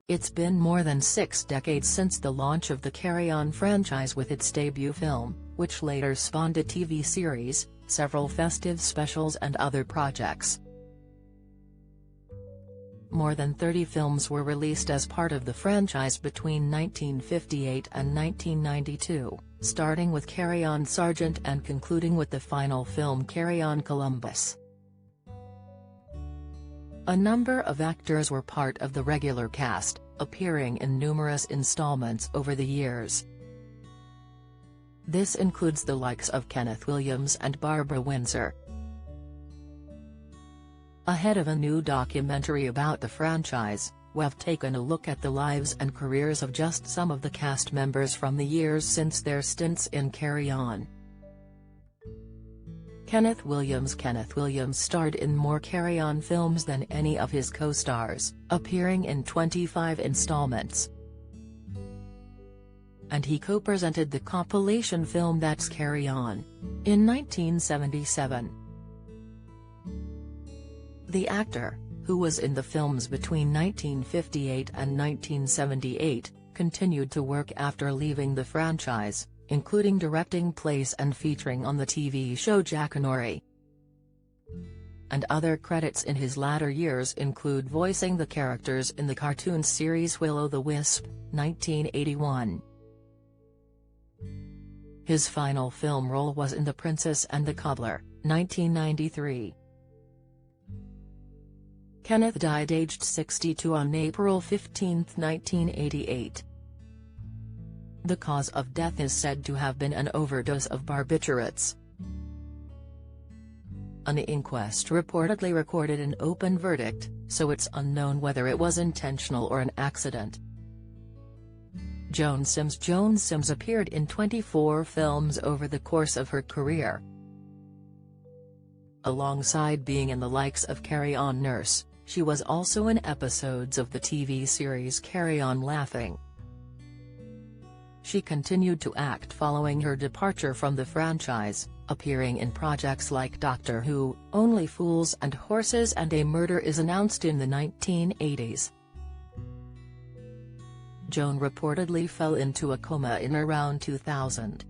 It's been more than 6 decades since the launch of the Carry On franchise with its debut film, which later spawned a TV series, several festive specials and other projects. More than 30 films were released as part of the franchise between 1958 and 1992, starting with Carry On Sergeant and concluding with the final film Carry On Columbus. A number of actors were part of the regular cast, appearing in numerous installments over the years. This includes the likes of Kenneth Williams and Barbara Windsor. Ahead of a new documentary about the franchise, we've taken a look at the lives and careers of just some of the cast members from the years since their stints in Carry On. Kenneth Williams starred in more Carry On films than any of his co-stars, appearing in 25 installments. And he co-presented the compilation film That's Carry On, in 1977. The actor, who was in the films between 1958 and 1978, continued to work after leaving the franchise, including directing plays and featuring on the TV show Jackanory. And other credits in his latter years include voicing the characters in the cartoon series Will-O-the-Wisp, 1981. His final film role was in The Princess and the Cobbler, 1993. Kenneth died aged 62 on April 15, 1988. The cause of death is said to have been an overdose of barbiturates. An inquest reportedly recorded an open verdict, so it's unknown whether it was intentional or an accident. Joan Sims appeared in 24 films over the course of her career. Alongside being in the likes of Carry On Nurse, she was also in episodes of the TV series Carry On Laughing. She continued to act following her departure from the franchise, appearing in projects like Doctor Who, Only Fools and Horses and A Murder Is Announced in the 1980s. Joan reportedly fell into a coma in around 2000.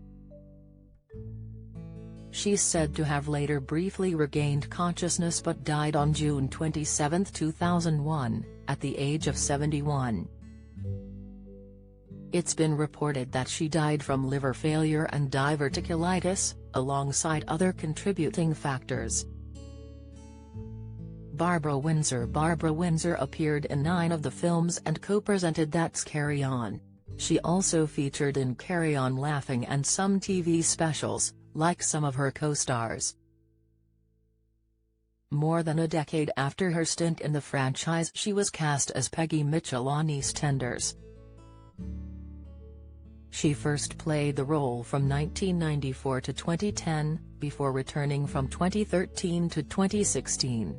She's said to have later briefly regained consciousness but died on June 27, 2001, at the age of 71. It's been reported that she died from liver failure and diverticulitis, alongside other contributing factors. Barbara Windsor appeared in 9 of the films and co-presented That's Carry On. She also featured in Carry On Laughing and some TV specials, like some of her co-stars. More than a decade after her stint in the franchise, she was cast as Peggy Mitchell on EastEnders. She first played the role from 1994 to 2010, before returning from 2013 to 2016.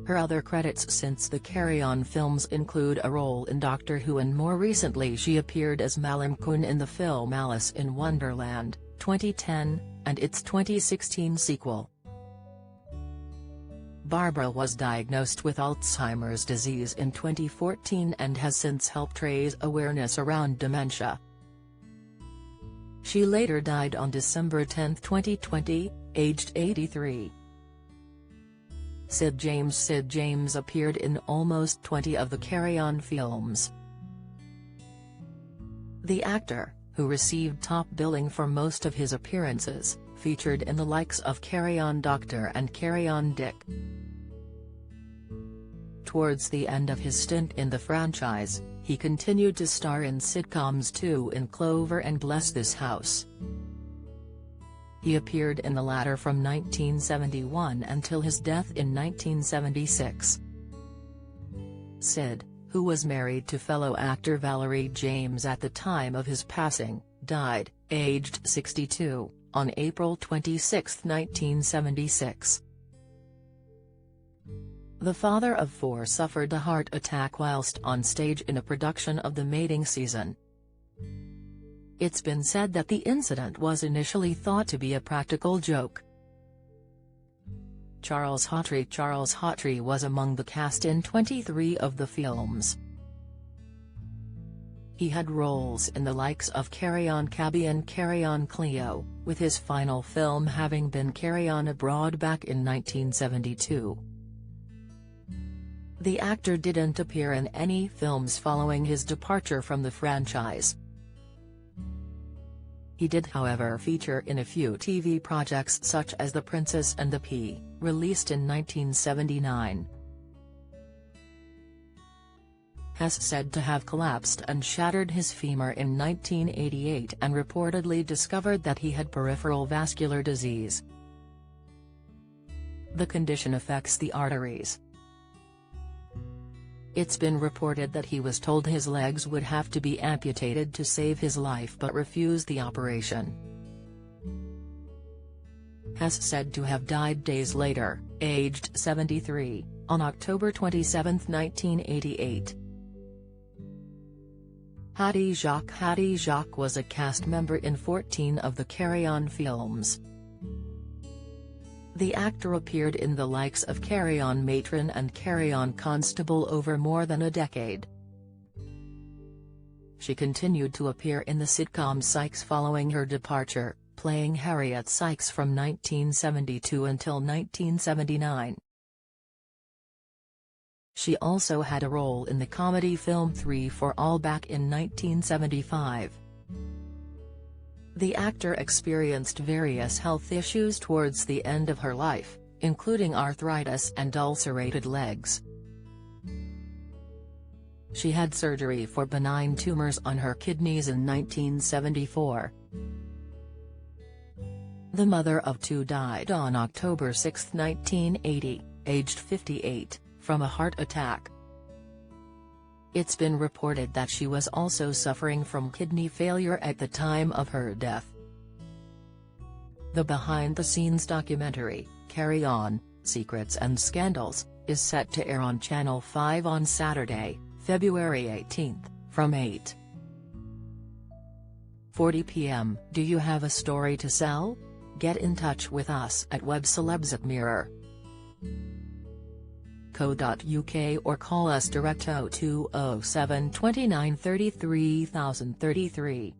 Her other credits since the Carry On films include a role in Doctor Who, and more recently she appeared as Malim Kun in the film Alice in Wonderland, 2010, and its 2016 sequel. Barbara was diagnosed with Alzheimer's disease in 2014 and has since helped raise awareness around dementia. She later died on December 10, 2020, aged 83. Sid James appeared in almost 20 of the Carry On films. The actor, who received top billing for most of his appearances, featured in the likes of Carry On Doctor and Carry On Dick. Towards the end of his stint in the franchise, he continued to star in sitcoms too, in Clover and Bless This House. He appeared in the latter from 1971 until his death in 1976. Sid, who was married to fellow actor Valerie James at the time of his passing, died, aged 62, on April 26, 1976. The father of 4 suffered a heart attack whilst on stage in a production of the mating season. It's been said that the incident was initially thought to be a practical joke. Charles Hawtrey. Charles Hawtrey was among the cast in 23 of the films. He had roles in the likes of Carry On Cabby and Carry On Cleo, with his final film having been Carry On Abroad back in 1972. The actor didn't appear in any films following his departure from the franchise. He did however feature in a few TV projects such as The Princess and the Pea, released in 1979. Has said to have collapsed and shattered his femur in 1988 and reportedly discovered that he had peripheral vascular disease. The condition affects the arteries. It's been reported that he was told his legs would have to be amputated to save his life but refused the operation. Has said to have died days later, aged 73, on October 27, 1988. Hattie Jacques was a cast member in 14 of the Carry On films. The actor appeared in the likes of Carry On Matron and Carry On Constable over more than a decade. She continued to appear in the sitcom Sykes following her departure, playing Harriet Sykes from 1972 until 1979. She also had a role in the comedy film 3 for All back in 1975. The actor experienced various health issues towards the end of her life, including arthritis and ulcerated legs. She had surgery for benign tumors on her kidneys in 1974. The mother of two died on October 6, 1980, aged 58, from a heart attack. It's been reported that she was also suffering from kidney failure at the time of her death. The behind-the-scenes documentary, Carry On, Secrets and Scandals, is set to air on Channel 5 on Saturday, February 18, from 8:40 p.m. Do you have a story to sell? Get in touch with us at webcelebs@mirror.co.uk or call us direct 0207 29 33 033.